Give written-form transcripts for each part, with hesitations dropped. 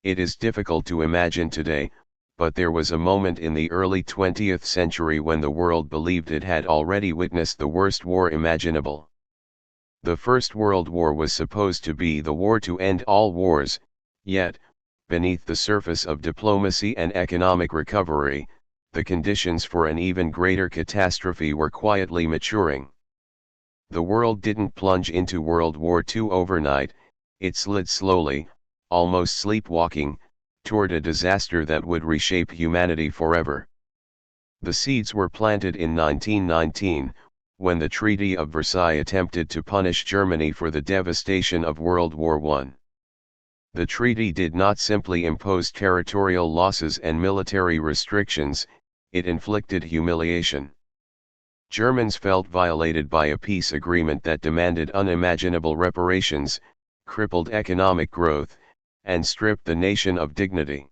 It is difficult to imagine today, but there was a moment in the early 20th century when the world believed it had already witnessed the worst war imaginable. The First World War was supposed to be the war to end all wars, yet, beneath the surface of diplomacy and economic recovery, the conditions for an even greater catastrophe were quietly maturing. The world didn't plunge into World War II overnight, it slid slowly, almost sleepwalking, toward a disaster that would reshape humanity forever. The seeds were planted in 1919, when the Treaty of Versailles attempted to punish Germany for the devastation of World War I. The treaty did not simply impose territorial losses and military restrictions, it inflicted humiliation. Germans felt violated by a peace agreement that demanded unimaginable reparations, crippled economic growth, and stripped the nation of dignity.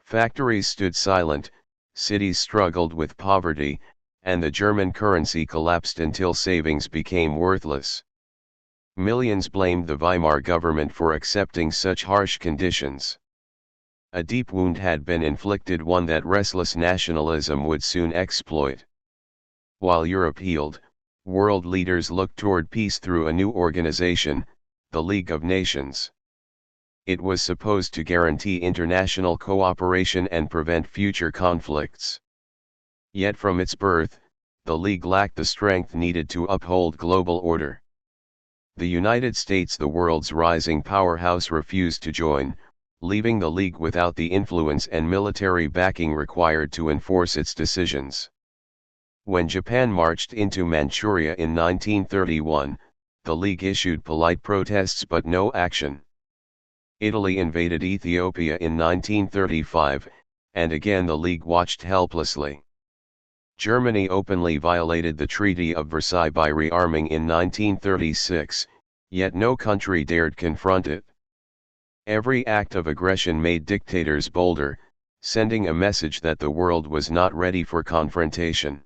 Factories stood silent, cities struggled with poverty, and the German currency collapsed until savings became worthless. Millions blamed the Weimar government for accepting such harsh conditions. A deep wound had been inflicted, one that restless nationalism would soon exploit. While Europe healed, world leaders looked toward peace through a new organization, the League of Nations. It was supposed to guarantee international cooperation and prevent future conflicts. Yet from its birth, the League lacked the strength needed to uphold global order. The United States, the world's rising powerhouse, refused to join, leaving the League without the influence and military backing required to enforce its decisions. When Japan marched into Manchuria in 1931, the League issued polite protests but no action. Italy invaded Ethiopia in 1935, and again the League watched helplessly. Germany openly violated the Treaty of Versailles by rearming in 1936, yet no country dared confront it. Every act of aggression made dictators bolder, sending a message that the world was not ready for confrontation.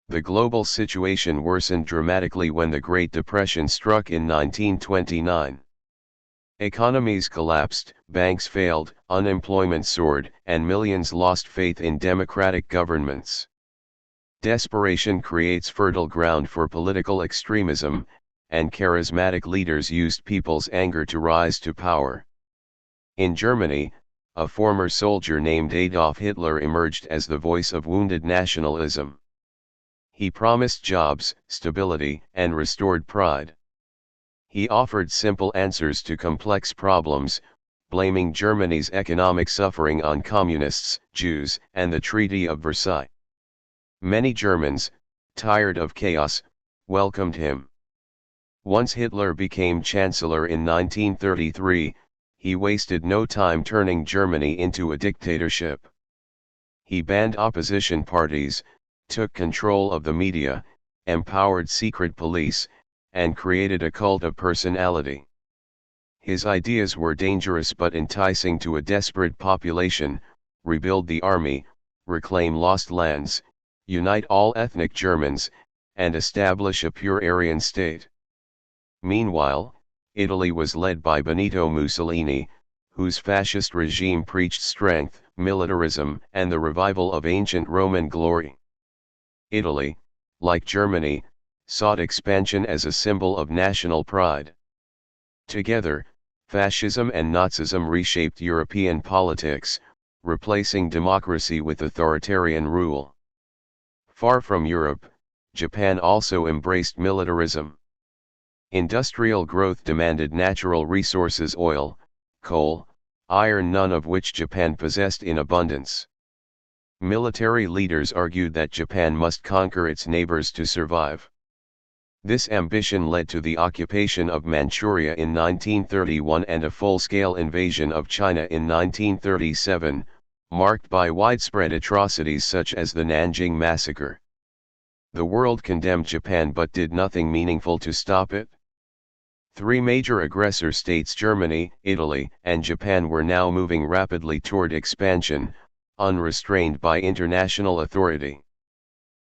The global situation worsened dramatically when the Great Depression struck in 1929. Economies collapsed, banks failed, unemployment soared, and millions lost faith in democratic governments. Desperation creates fertile ground for political extremism, and charismatic leaders used people's anger to rise to power. In Germany, a former soldier named Adolf Hitler emerged as the voice of wounded nationalism. He promised jobs, stability, and restored pride. He offered simple answers to complex problems, blaming Germany's economic suffering on communists, Jews, and the Treaty of Versailles. Many Germans, tired of chaos, welcomed him. Once Hitler became chancellor in 1933, he wasted no time turning Germany into a dictatorship. He banned opposition parties, took control of the media, empowered secret police, and created a cult of personality. His ideas were dangerous but enticing to a desperate population: rebuild the army, reclaim lost lands, unite all ethnic Germans, and establish a pure Aryan state. Meanwhile, Italy was led by Benito Mussolini, whose fascist regime preached strength, militarism, and the revival of ancient Roman glory. Italy, like Germany, sought expansion as a symbol of national pride. Together, fascism and Nazism reshaped European politics, replacing democracy with authoritarian rule. Far from Europe, Japan also embraced militarism. Industrial growth demanded natural resources: oil, coal, iron, none of which Japan possessed in abundance. Military leaders argued that Japan must conquer its neighbors to survive. This ambition led to the occupation of Manchuria in 1931 and a full-scale invasion of China in 1937, marked by widespread atrocities such as the Nanjing Massacre. The world condemned Japan but did nothing meaningful to stop it. Three major aggressor states, Germany, Italy, and Japan, were now moving rapidly toward expansion, unrestrained by international authority.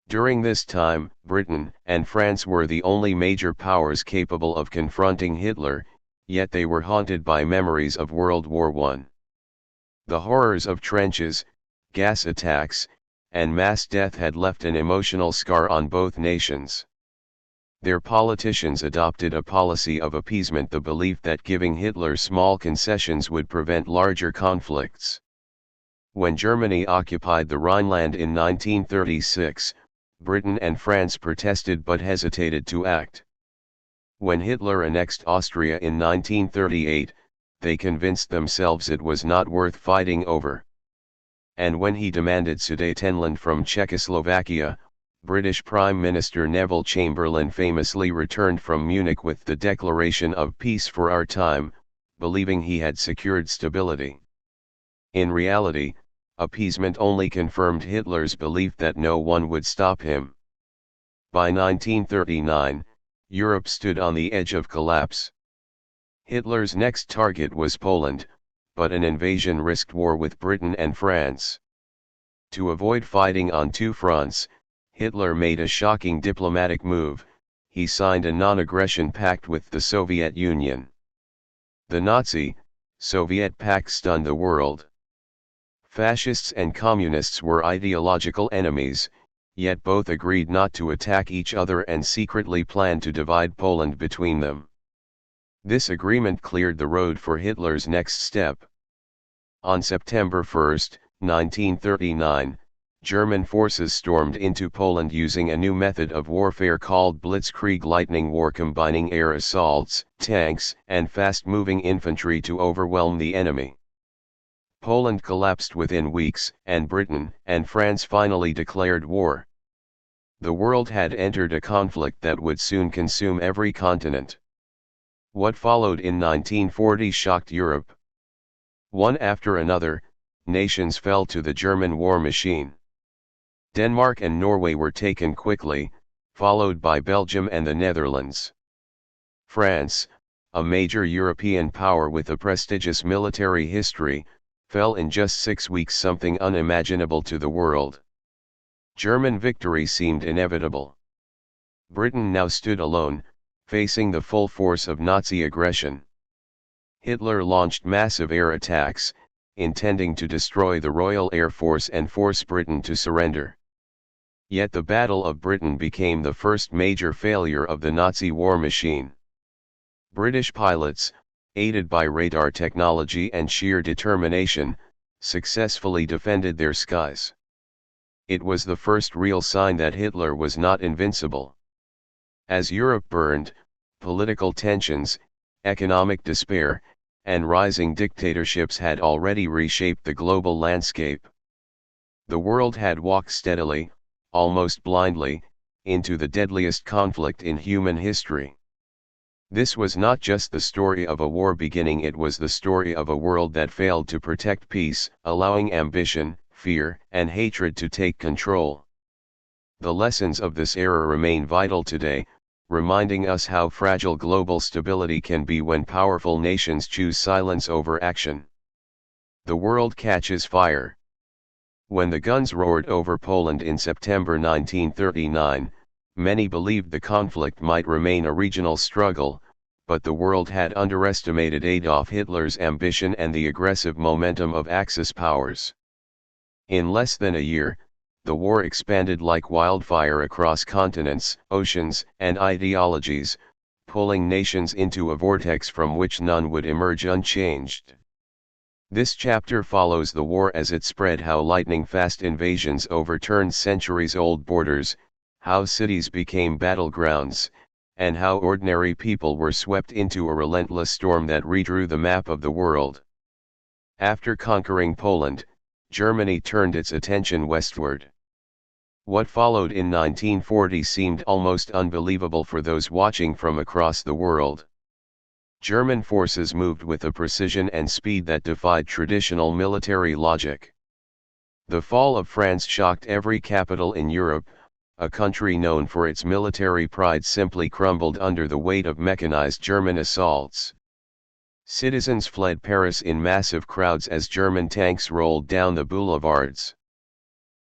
During this time, Britain and France were the only major powers capable of confronting Hitler, yet they were haunted by memories of World War I. The horrors of trenches, gas attacks, and mass death had left an emotional scar on both nations. Their politicians adopted a policy of appeasement, the belief that giving Hitler small concessions would prevent larger conflicts. When Germany occupied the Rhineland in 1936, Britain and France protested but hesitated to act. When Hitler annexed Austria in 1938, they convinced themselves it was not worth fighting over. And when he demanded Sudetenland from Czechoslovakia, British Prime Minister Neville Chamberlain famously returned from Munich with the declaration of peace for our time, believing he had secured stability. In reality, appeasement only confirmed Hitler's belief that no one would stop him. By 1939, Europe stood on the edge of collapse. Hitler's next target was Poland, but an invasion risked war with Britain and France. To avoid fighting on two fronts, Hitler made a shocking diplomatic move. He signed a non-aggression pact with the Soviet Union. The Nazi-Soviet pact stunned the world. Fascists and communists were ideological enemies, yet both agreed not to attack each other and secretly planned to divide Poland between them. This agreement cleared the road for Hitler's next step. On September 1, 1939, German forces stormed into Poland using a new method of warfare called blitzkrieg lightning war, combining air assaults, tanks, and fast-moving infantry to overwhelm the enemy. Poland collapsed within weeks, and Britain and France finally declared war. The world had entered a conflict that would soon consume every continent. What followed in 1940 shocked Europe. One after another, nations fell to the German war machine. Denmark and Norway were taken quickly, followed by Belgium and the Netherlands. France, a major European power with a prestigious military history, fell in just 6 weeks, something unimaginable to the world. German victory seemed inevitable. Britain now stood alone, facing the full force of Nazi aggression. Hitler launched massive air attacks, intending to destroy the Royal Air Force and force Britain to surrender. Yet the Battle of Britain became the first major failure of the Nazi war machine. British pilots, aided by radar technology and sheer determination, successfully defended their skies. It was the first real sign that Hitler was not invincible. As Europe burned, political tensions, economic despair, and rising dictatorships had already reshaped the global landscape. The world had walked steadily, almost blindly, into the deadliest conflict in human history. This was not just the story of a war beginning, it was the story of a world that failed to protect peace, allowing ambition, fear, and hatred to take control. The lessons of this era remain vital today, reminding us how fragile global stability can be when powerful nations choose silence over action. The world catches fire. When the guns roared over Poland in September 1939, many believed the conflict might remain a regional struggle, but the world had underestimated Adolf Hitler's ambition and the aggressive momentum of Axis powers. In less than a year, the war expanded like wildfire across continents, oceans, and ideologies, pulling nations into a vortex from which none would emerge unchanged. This chapter follows the war as it spread, how lightning-fast invasions overturned centuries-old borders, how cities became battlegrounds, and how ordinary people were swept into a relentless storm that redrew the map of the world. After conquering Poland, Germany turned its attention westward. What followed in 1940 seemed almost unbelievable for those watching from across the world. German forces moved with a precision and speed that defied traditional military logic. The fall of France shocked every capital in Europe. A country known for its military pride simply crumbled under the weight of mechanized German assaults. Citizens fled Paris in massive crowds as German tanks rolled down the boulevards.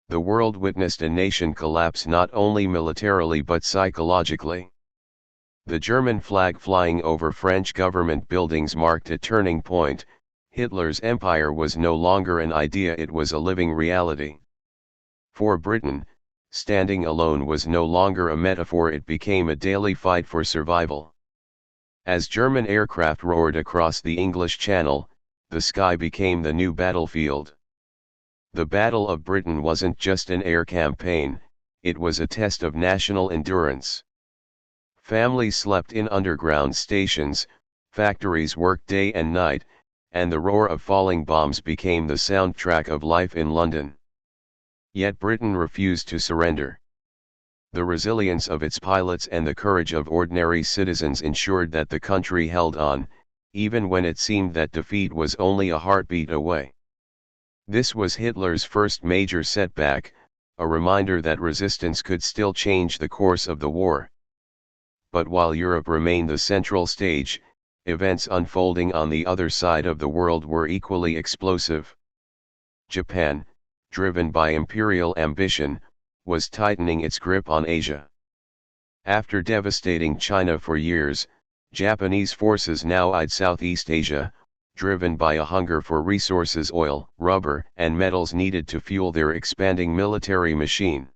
The world witnessed a nation collapse not only militarily but psychologically. The German flag flying over French government buildings marked a turning point. Hitler's empire was no longer an idea, it was a living reality. For Britain, standing alone was no longer a metaphor, it became a daily fight for survival. As German aircraft roared across the English Channel, the sky became the new battlefield. The Battle of Britain wasn't just an air campaign, it was a test of national endurance. Families slept in underground stations, factories worked day and night, and the roar of falling bombs became the soundtrack of life in London. Yet Britain refused to surrender. The resilience of its pilots and the courage of ordinary citizens ensured that the country held on, even when it seemed that defeat was only a heartbeat away. This was Hitler's first major setback, a reminder that resistance could still change the course of the war. But while Europe remained the central stage, events unfolding on the other side of the world were equally explosive. Japan, driven by imperial ambition, was tightening its grip on Asia. After devastating China for years, Japanese forces now eyed Southeast Asia, driven by a hunger for resources, oil, rubber, and metals needed to fuel their expanding military machine.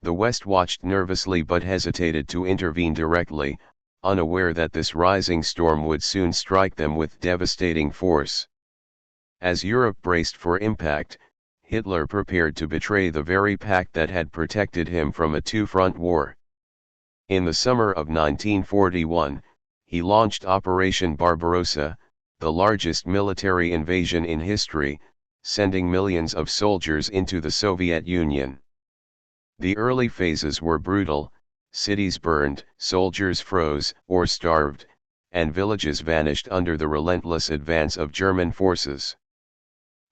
The West watched nervously but hesitated to intervene directly, unaware that this rising storm would soon strike them with devastating force. As Europe braced for impact, Hitler prepared to betray the very pact that had protected him from a two-front war. In the summer of 1941, he launched Operation Barbarossa, the largest military invasion in history, sending millions of soldiers into the Soviet Union. The early phases were brutal: cities burned, soldiers froze or starved, and villages vanished under the relentless advance of German forces.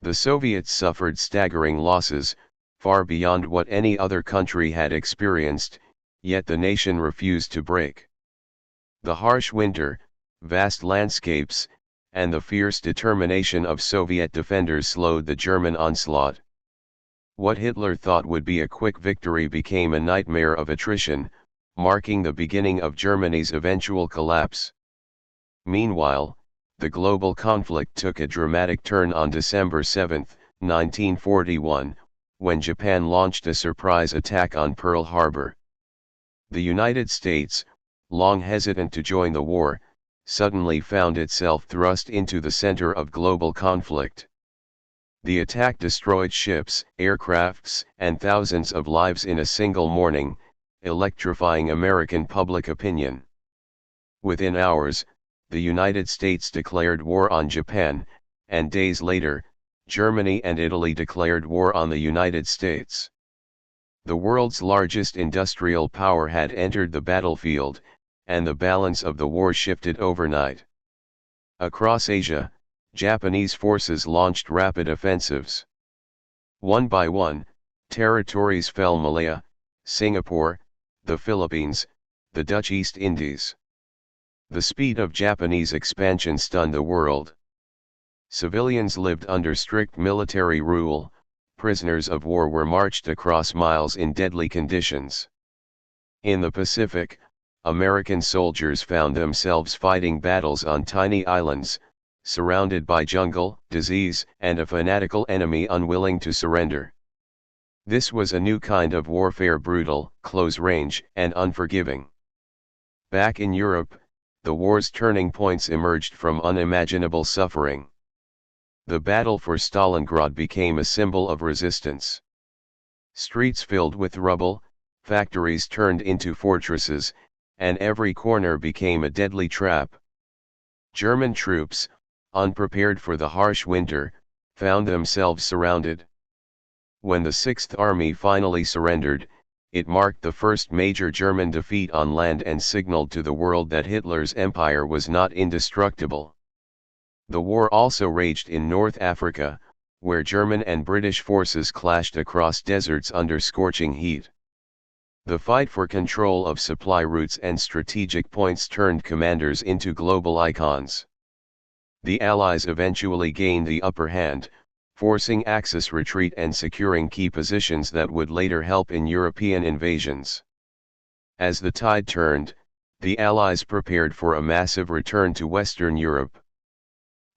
The Soviets suffered staggering losses, far beyond what any other country had experienced, yet the nation refused to break. The harsh winter, vast landscapes, and the fierce determination of Soviet defenders slowed the German onslaught. What Hitler thought would be a quick victory became a nightmare of attrition, marking the beginning of Germany's eventual collapse. Meanwhile, the global conflict took a dramatic turn on December 7, 1941, when Japan launched a surprise attack on Pearl Harbor. The United States, long hesitant to join the war, suddenly found itself thrust into the center of global conflict. The attack destroyed ships, aircrafts, and thousands of lives in a single morning, electrifying American public opinion. Within hours, the United States declared war on Japan, and days later, Germany and Italy declared war on the United States. The world's largest industrial power had entered the battlefield, and the balance of the war shifted overnight. Across Asia, Japanese forces launched rapid offensives. One by one, territories fell: Malaya, Singapore, the Philippines, the Dutch East Indies. The speed of Japanese expansion stunned the world. Civilians lived under strict military rule, prisoners of war were marched across miles in deadly conditions. In the Pacific, American soldiers found themselves fighting battles on tiny islands, surrounded by jungle, disease, and a fanatical enemy unwilling to surrender. This was a new kind of warfare: brutal, close range, and unforgiving. Back in Europe, the war's turning points emerged from unimaginable suffering. The battle for Stalingrad became a symbol of resistance. Streets filled with rubble, factories turned into fortresses, and every corner became a deadly trap. German troops, unprepared for the harsh winter, found themselves surrounded. When the Sixth Army finally surrendered, it marked the first major German defeat on land and signaled to the world that Hitler's empire was not indestructible. The war also raged in North Africa, where German and British forces clashed across deserts under scorching heat. The fight for control of supply routes and strategic points turned commanders into global icons. The Allies eventually gained the upper hand, forcing Axis retreat and securing key positions that would later help in European invasions. As the tide turned, the Allies prepared for a massive return to Western Europe.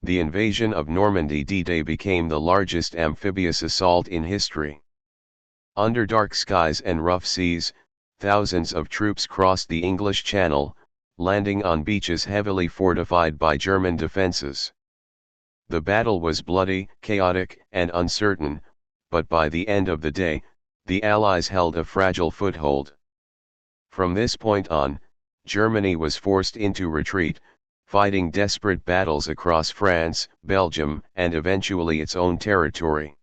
The invasion of Normandy D-Day became the largest amphibious assault in history. Under dark skies and rough seas, thousands of troops crossed the English Channel, landing on beaches heavily fortified by German defenses. The battle was bloody, chaotic, and uncertain, but by the end of the day, the Allies held a fragile foothold. From this point on, Germany was forced into retreat, fighting desperate battles across France, Belgium, and eventually its own territory.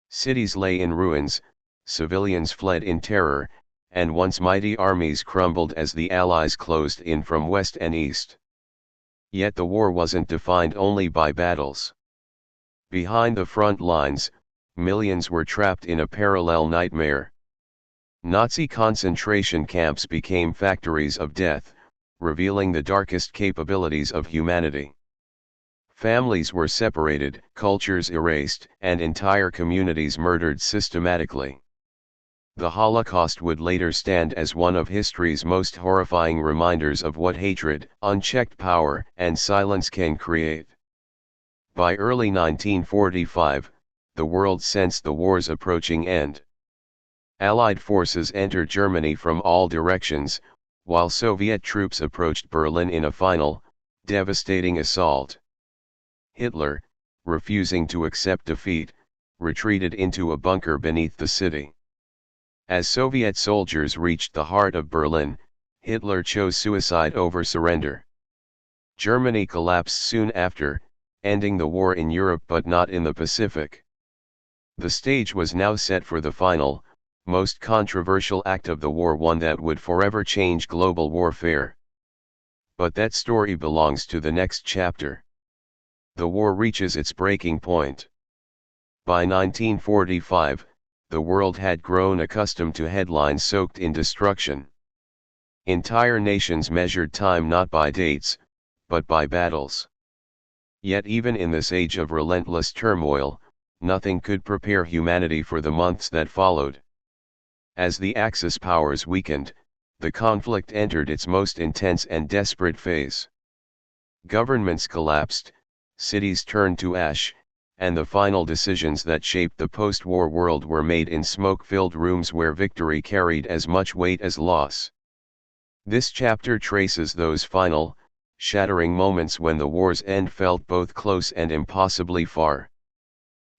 Cities lay in ruins, civilians fled in terror, and once mighty armies crumbled as the Allies closed in from west and east. Yet the war wasn't defined only by battles. Behind the front lines, millions were trapped in a parallel nightmare. Nazi concentration camps became factories of death, revealing the darkest capabilities of humanity. Families were separated, cultures erased, and entire communities murdered systematically. The Holocaust would later stand as one of history's most horrifying reminders of what hatred, unchecked power, and silence can create. By early 1945, the world sensed the war's approaching end. Allied forces entered Germany from all directions, while Soviet troops approached Berlin in a final, devastating assault. Hitler, refusing to accept defeat, retreated into a bunker beneath the city. As Soviet soldiers reached the heart of Berlin, Hitler chose suicide over surrender. Germany collapsed soon after, ending the war in Europe but not in the Pacific. The stage was now set for the final, most controversial act of the war, one that would forever change global warfare. But that story belongs to the next chapter. The war reaches its breaking point. By 1945, the world had grown accustomed to headlines soaked in destruction. Entire nations measured time not by dates, but by battles. Yet even in this age of relentless turmoil, nothing could prepare humanity for the months that followed. As the Axis powers weakened, the conflict entered its most intense and desperate phase. Governments collapsed, cities turned to ash, and the final decisions that shaped the post-war world were made in smoke-filled rooms where victory carried as much weight as loss. This chapter traces those final, shattering moments when the war's end felt both close and impossibly far.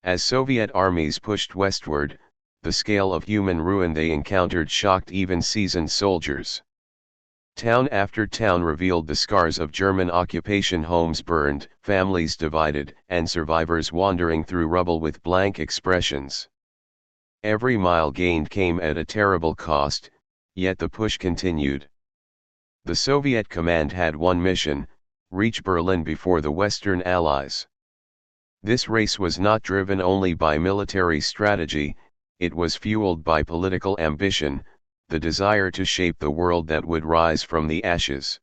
As Soviet armies pushed westward, the scale of human ruin they encountered shocked even seasoned soldiers. Town after town revealed the scars of German occupation, homes burned, families divided, and survivors wandering through rubble with blank expressions. Every mile gained came at a terrible cost, yet the push continued. The Soviet command had one mission: reach Berlin before the Western Allies. This race was not driven only by military strategy, it was fueled by political ambition, the desire to shape the world that would rise from the ashes.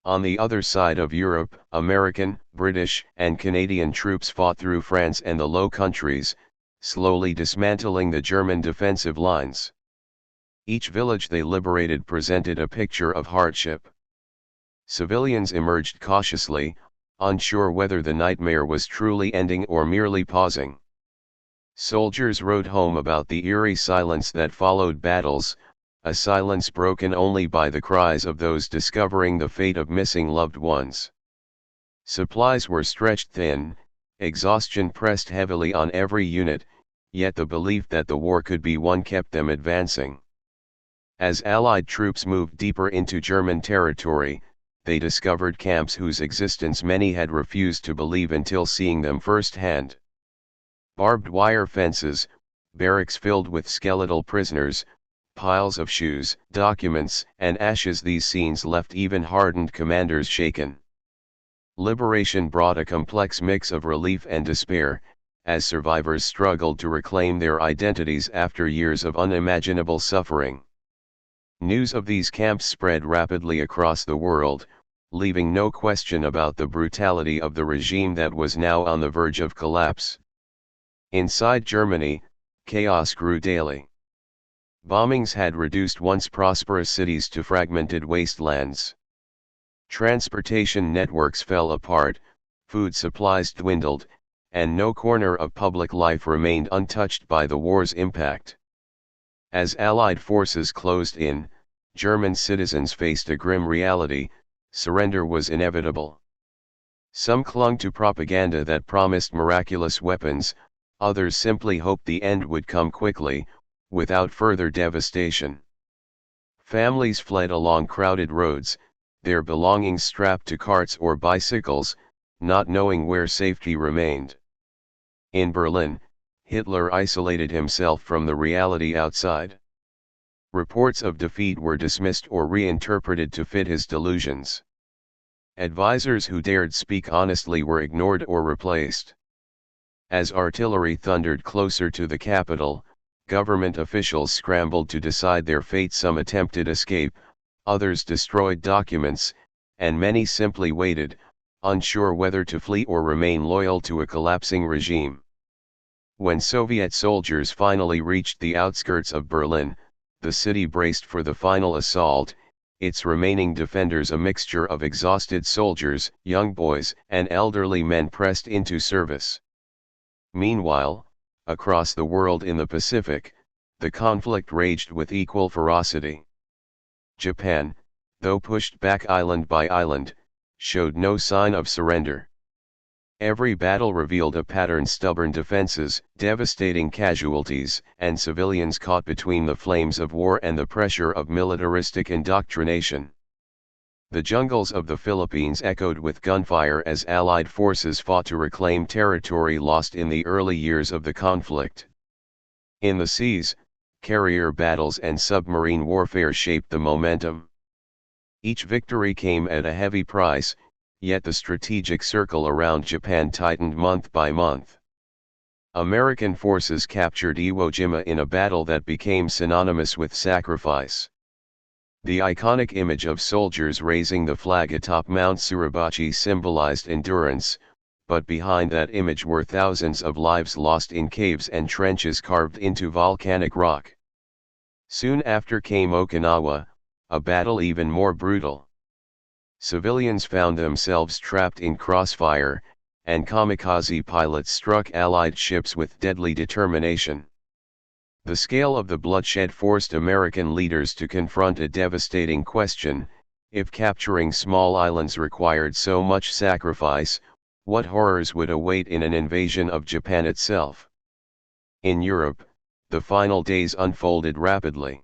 On the other side of Europe, American, British, and Canadian troops fought through France and the Low Countries, slowly dismantling the German defensive lines. Each village they liberated presented a picture of hardship. Civilians emerged cautiously, unsure whether the nightmare was truly ending or merely pausing. Soldiers wrote home about the eerie silence that followed battles, a silence broken only by the cries of those discovering the fate of missing loved ones. Supplies were stretched thin, exhaustion pressed heavily on every unit, yet the belief that the war could be won kept them advancing. As Allied troops moved deeper into German territory, they discovered camps whose existence many had refused to believe until seeing them firsthand. Barbed wire fences, barracks filled with skeletal prisoners, piles of shoes, documents, and ashes. These scenes left even hardened commanders shaken. Liberation brought a complex mix of relief and despair, as survivors struggled to reclaim their identities after years of unimaginable suffering. News of these camps spread rapidly across the world, leaving no question about the brutality of the regime that was now on the verge of collapse. Inside Germany, chaos grew daily. Bombings had reduced once prosperous cities to fragmented wastelands. Transportation networks fell apart, food supplies dwindled, and no corner of public life remained untouched by the war's impact. As Allied forces closed in, German citizens faced a grim reality: surrender was inevitable. Some clung to propaganda that promised miraculous weapons, others simply hoped the end would come quickly, without further devastation. Families fled along crowded roads, their belongings strapped to carts or bicycles, not knowing where safety remained. In Berlin, Hitler isolated himself from the reality outside. Reports of defeat were dismissed or reinterpreted to fit his delusions. Advisors who dared speak honestly were ignored or replaced. As artillery thundered closer to the capital, government officials scrambled to decide their fate. Some attempted escape, others destroyed documents, and many simply waited, unsure whether to flee or remain loyal to a collapsing regime. When Soviet soldiers finally reached the outskirts of Berlin, the city braced for the final assault, its remaining defenders a mixture of exhausted soldiers, young boys, and elderly men pressed into service. Meanwhile, across the world in the Pacific, the conflict raged with equal ferocity. Japan, though pushed back island by island, showed no sign of surrender. Every battle revealed a pattern: stubborn defenses, devastating casualties, and civilians caught between the flames of war and the pressure of militaristic indoctrination. The jungles of the Philippines echoed with gunfire as Allied forces fought to reclaim territory lost in the early years of the conflict. In the seas, carrier battles and submarine warfare shaped the momentum. Each victory came at a heavy price, yet the strategic circle around Japan tightened month by month. American forces captured Iwo Jima in a battle that became synonymous with sacrifice. The iconic image of soldiers raising the flag atop Mount Suribachi symbolized endurance, but behind that image were thousands of lives lost in caves and trenches carved into volcanic rock. Soon after came Okinawa, a battle even more brutal. Civilians found themselves trapped in crossfire, and kamikaze pilots struck Allied ships with deadly determination. The scale of the bloodshed forced American leaders to confront a devastating question: if capturing small islands required so much sacrifice, what horrors would await in an invasion of Japan itself? In Europe, the final days unfolded rapidly.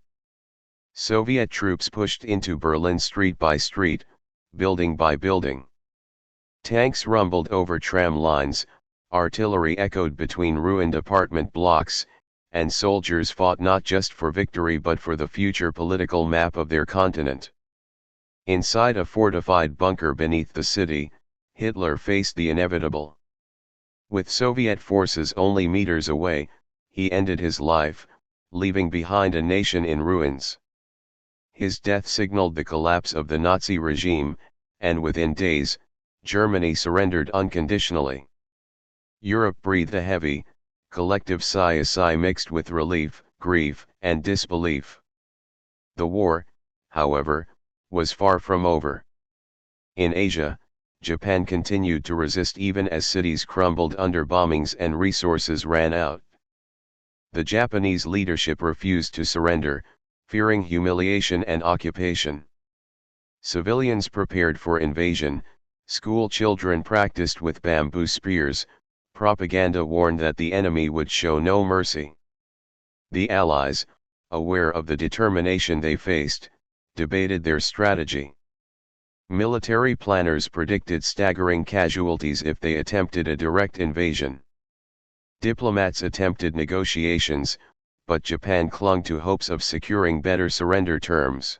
Soviet troops pushed into Berlin street by street, building by building. Tanks rumbled over tram lines, artillery echoed between ruined apartment blocks, and soldiers fought not just for victory but for the future political map of their continent. Inside a fortified bunker beneath the city, Hitler faced the inevitable. With Soviet forces only meters away, he ended his life, leaving behind a nation in ruins. His death signaled the collapse of the Nazi regime, and within days, Germany surrendered unconditionally. Europe breathed a heavy, collective sigh, a sigh mixed with relief, grief, and disbelief. The war, however, was far from over. In Asia, Japan continued to resist even as cities crumbled under bombings and resources ran out. The Japanese leadership refused to surrender, fearing humiliation and occupation. Civilians prepared for invasion, school children practiced with bamboo spears, propaganda warned that the enemy would show no mercy. The Allies, aware of the determination they faced, debated their strategy. Military planners predicted staggering casualties if they attempted a direct invasion. Diplomats attempted negotiations, but Japan clung to hopes of securing better surrender terms.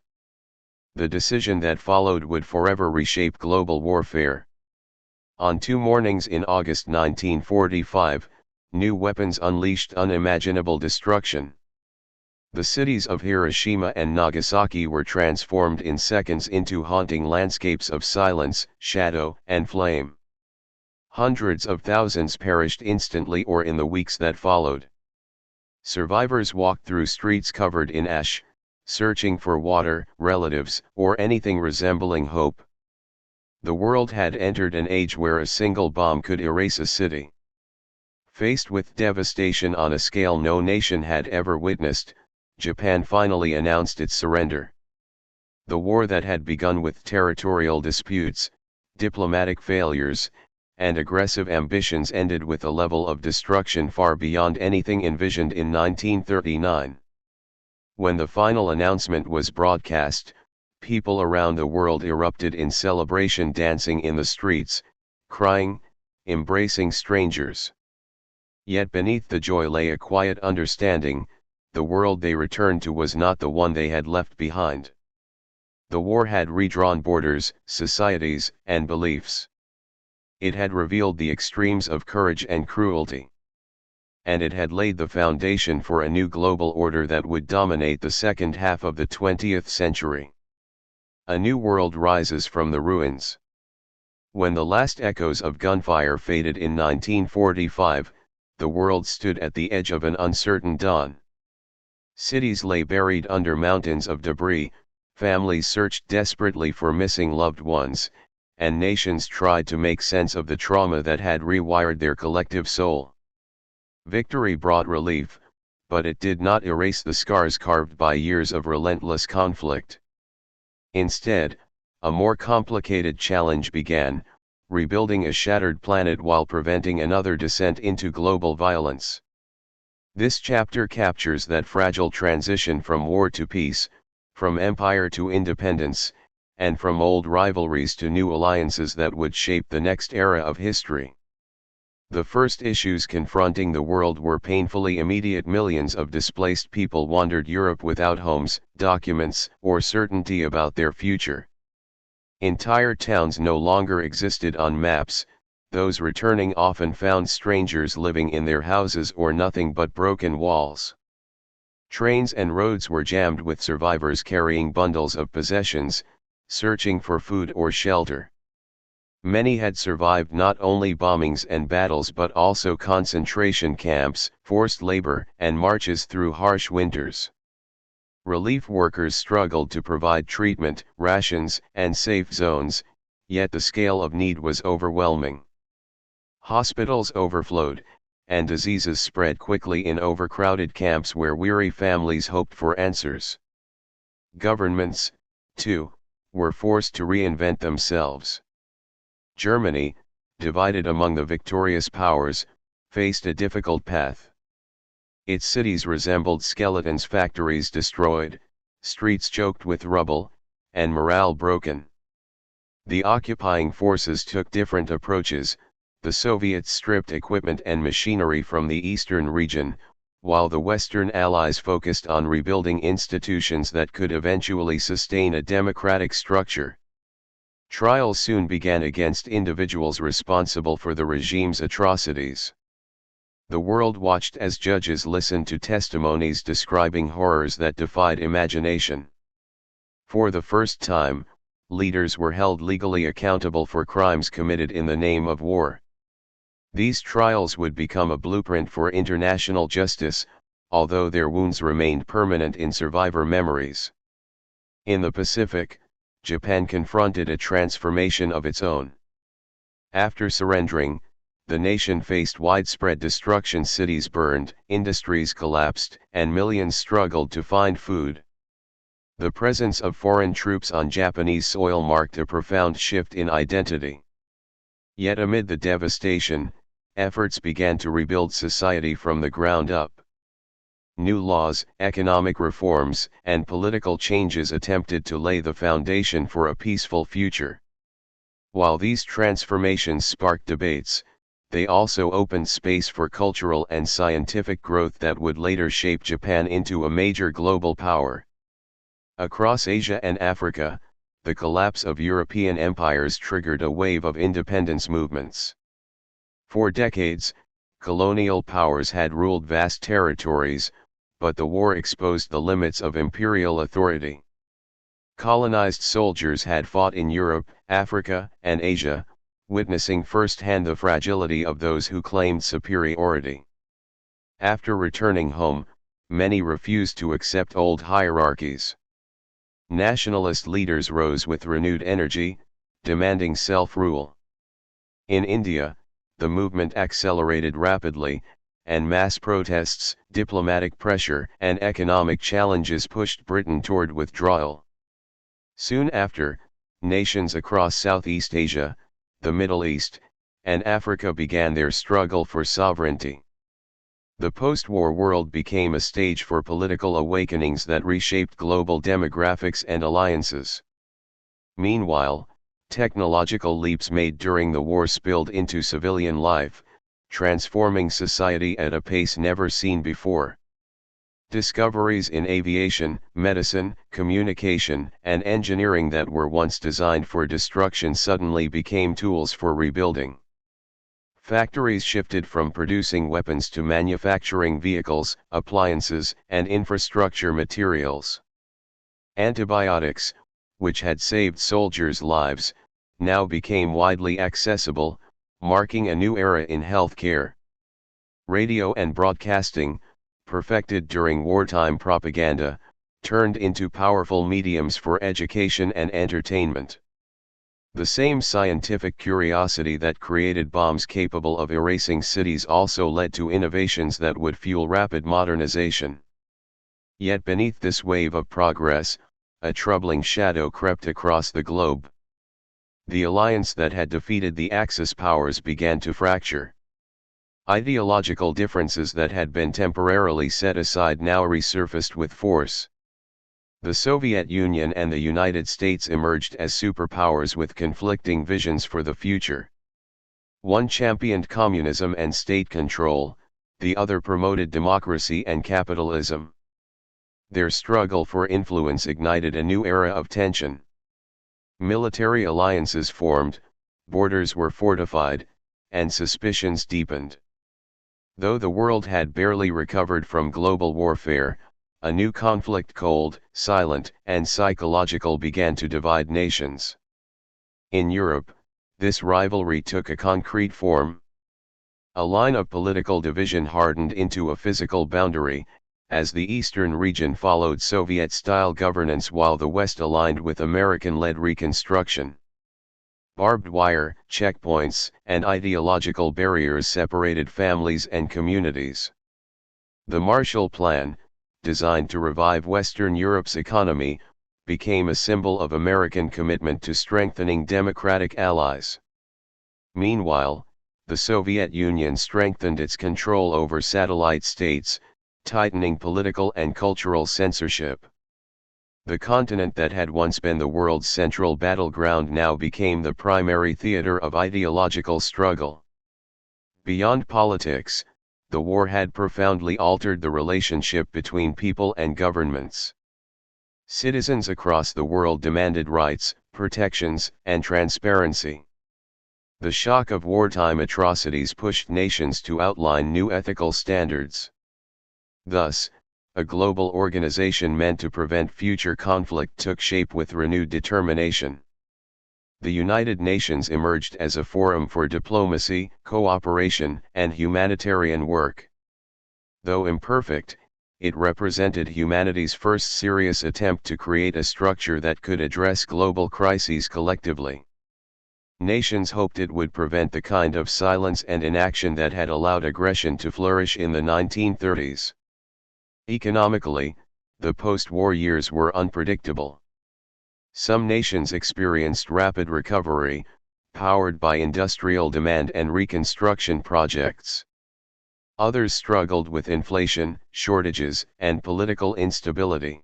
The decision that followed would forever reshape global warfare. On 2 mornings in August 1945, new weapons unleashed unimaginable destruction. The cities of Hiroshima and Nagasaki were transformed in seconds into haunting landscapes of silence, shadow, and flame. Hundreds of thousands perished instantly or in the weeks that followed. Survivors walked through streets covered in ash, searching for water, relatives, or anything resembling hope. The world had entered an age where a single bomb could erase a city. Faced with devastation on a scale no nation had ever witnessed, Japan finally announced its surrender. The war that had begun with territorial disputes, diplomatic failures, and aggressive ambitions ended with a level of destruction far beyond anything envisioned in 1939. When the final announcement was broadcast, people around the world erupted in celebration, dancing in the streets, crying, embracing strangers. Yet beneath the joy lay a quiet understanding: the world they returned to was not the one they had left behind. The war had redrawn borders, societies, and beliefs. It had revealed the extremes of courage and cruelty. And it had laid the foundation for a new global order that would dominate the second half of the 20th century. A new world rises from the ruins. When the last echoes of gunfire faded in 1945, the world stood at the edge of an uncertain dawn. Cities lay buried under mountains of debris, families searched desperately for missing loved ones, and nations tried to make sense of the trauma that had rewired their collective soul. Victory brought relief, but it did not erase the scars carved by years of relentless conflict. Instead, a more complicated challenge began: rebuilding a shattered planet while preventing another descent into global violence. This chapter captures that fragile transition from war to peace, from empire to independence, and from old rivalries to new alliances that would shape the next era of history. The first issues confronting the world were painfully immediate. Millions of displaced people wandered Europe without homes, documents, or certainty about their future. Entire towns no longer existed on maps. Those returning often found strangers living in their houses or nothing but broken walls. Trains and roads were jammed with survivors carrying bundles of possessions, searching for food or shelter. Many had survived not only bombings and battles but also concentration camps, forced labor, and marches through harsh winters. Relief workers struggled to provide treatment, rations, and safe zones, yet the scale of need was overwhelming. Hospitals overflowed, and diseases spread quickly in overcrowded camps where weary families hoped for answers. Governments, too, were forced to reinvent themselves. Germany, divided among the victorious powers, faced a difficult path. Its cities resembled skeletons, factories destroyed, streets choked with rubble, and morale broken. The occupying forces took different approaches. The Soviets stripped equipment and machinery from the eastern region, while the Western Allies focused on rebuilding institutions that could eventually sustain a democratic structure. Trials soon began against individuals responsible for the regime's atrocities. The world watched as judges listened to testimonies describing horrors that defied imagination. For the first time, leaders were held legally accountable for crimes committed in the name of war. These trials would become a blueprint for international justice, although their wounds remained permanent in survivor memories. In the Pacific, Japan confronted a transformation of its own. After surrendering, the nation faced widespread destruction. Cities burned, industries collapsed, and millions struggled to find food. The presence of foreign troops on Japanese soil marked a profound shift in identity. Yet amid the devastation, efforts began to rebuild society from the ground up. New laws, economic reforms, and political changes attempted to lay the foundation for a peaceful future. While these transformations sparked debates, they also opened space for cultural and scientific growth that would later shape Japan into a major global power. Across Asia and Africa, the collapse of European empires triggered a wave of independence movements. For decades, colonial powers had ruled vast territories, but the war exposed the limits of imperial authority. Colonized soldiers had fought in Europe, Africa, and Asia, witnessing firsthand the fragility of those who claimed superiority. After returning home, many refused to accept old hierarchies. Nationalist leaders rose with renewed energy, demanding self-rule. In India, the movement accelerated rapidly, and mass protests, diplomatic pressure, and economic challenges pushed Britain toward withdrawal. Soon after, nations across Southeast Asia, the Middle East, and Africa began their struggle for sovereignty. The post-war world became a stage for political awakenings that reshaped global demographics and alliances. Meanwhile, technological leaps made during the war spilled into civilian life, transforming society at a pace never seen before. Discoveries in aviation, medicine, communication, and engineering that were once designed for destruction suddenly became tools for rebuilding. Factories shifted from producing weapons to manufacturing vehicles, appliances, and infrastructure materials. Antibiotics, which had saved soldiers' lives, now became widely accessible, marking a new era in healthcare. Radio and broadcasting, perfected during wartime propaganda, turned into powerful mediums for education and entertainment. The same scientific curiosity that created bombs capable of erasing cities also led to innovations that would fuel rapid modernization. Yet beneath this wave of progress, a troubling shadow crept across the globe. The alliance that had defeated the Axis powers began to fracture. Ideological differences that had been temporarily set aside now resurfaced with force. The Soviet Union and the United States emerged as superpowers with conflicting visions for the future. One championed communism and state control, the other promoted democracy and capitalism. Their struggle for influence ignited a new era of tension. Military alliances formed, borders were fortified, and suspicions deepened. Though the world had barely recovered from global warfare, a new conflict, cold, silent, and psychological, began to divide nations. In Europe, this rivalry took a concrete form. A line of political division hardened into a physical boundary, as the eastern region followed Soviet-style governance while the West aligned with American-led Reconstruction. Barbed wire, checkpoints, and ideological barriers separated families and communities. The Marshall Plan, designed to revive Western Europe's economy, became a symbol of American commitment to strengthening democratic allies. Meanwhile, the Soviet Union strengthened its control over satellite states, tightening political and cultural censorship. The continent that had once been the world's central battleground now became the primary theater of ideological struggle. Beyond politics, the war had profoundly altered the relationship between people and governments. Citizens across the world demanded rights, protections, and transparency. The shock of wartime atrocities pushed nations to outline new ethical standards. Thus, a global organization meant to prevent future conflict took shape with renewed determination. The United Nations emerged as a forum for diplomacy, cooperation, and humanitarian work. Though imperfect, it represented humanity's first serious attempt to create a structure that could address global crises collectively. Nations hoped it would prevent the kind of silence and inaction that had allowed aggression to flourish in the 1930s. Economically, the post-war years were unpredictable. Some nations experienced rapid recovery, powered by industrial demand and reconstruction projects. Others struggled with inflation, shortages, and political instability.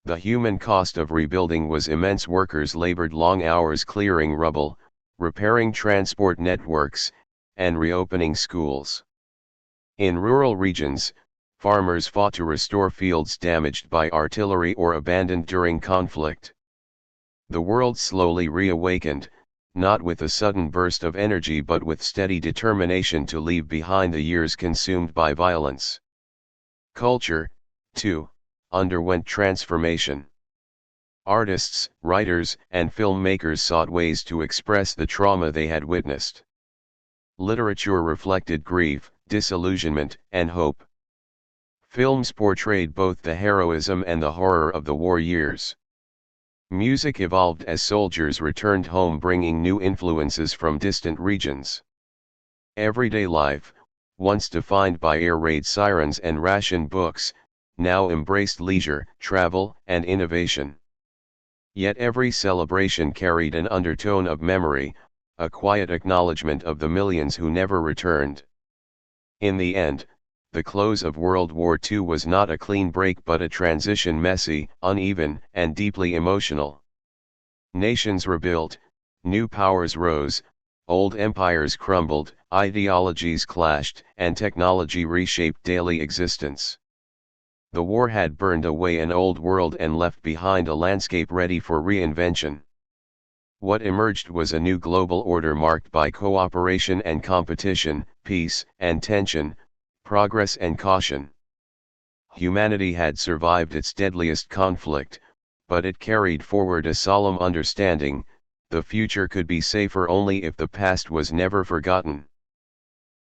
The human cost of rebuilding was immense. Workers labored long hours clearing rubble, repairing transport networks, and reopening schools. In rural regions, farmers fought to restore fields damaged by artillery or abandoned during conflict. The world slowly reawakened, not with a sudden burst of energy but with steady determination to leave behind the years consumed by violence. Culture, too, underwent transformation. Artists, writers, and filmmakers sought ways to express the trauma they had witnessed. Literature reflected grief, disillusionment, and hope. Films portrayed both the heroism and the horror of the war years. Music evolved as soldiers returned home, bringing new influences from distant regions. Everyday life, once defined by air raid sirens and ration books, now embraced leisure, travel, and innovation. Yet every celebration carried an undertone of memory, a quiet acknowledgement of the millions who never returned. In the end, the close of World War II was not a clean break but a transition, messy, uneven, and deeply emotional. Nations rebuilt, new powers rose, old empires crumbled, ideologies clashed, and technology reshaped daily existence. The war had burned away an old world and left behind a landscape ready for reinvention. What emerged was a new global order marked by cooperation and competition, peace and tension, progress and caution. Humanity had survived its deadliest conflict, but it carried forward a solemn understanding: the future could be safer only if the past was never forgotten.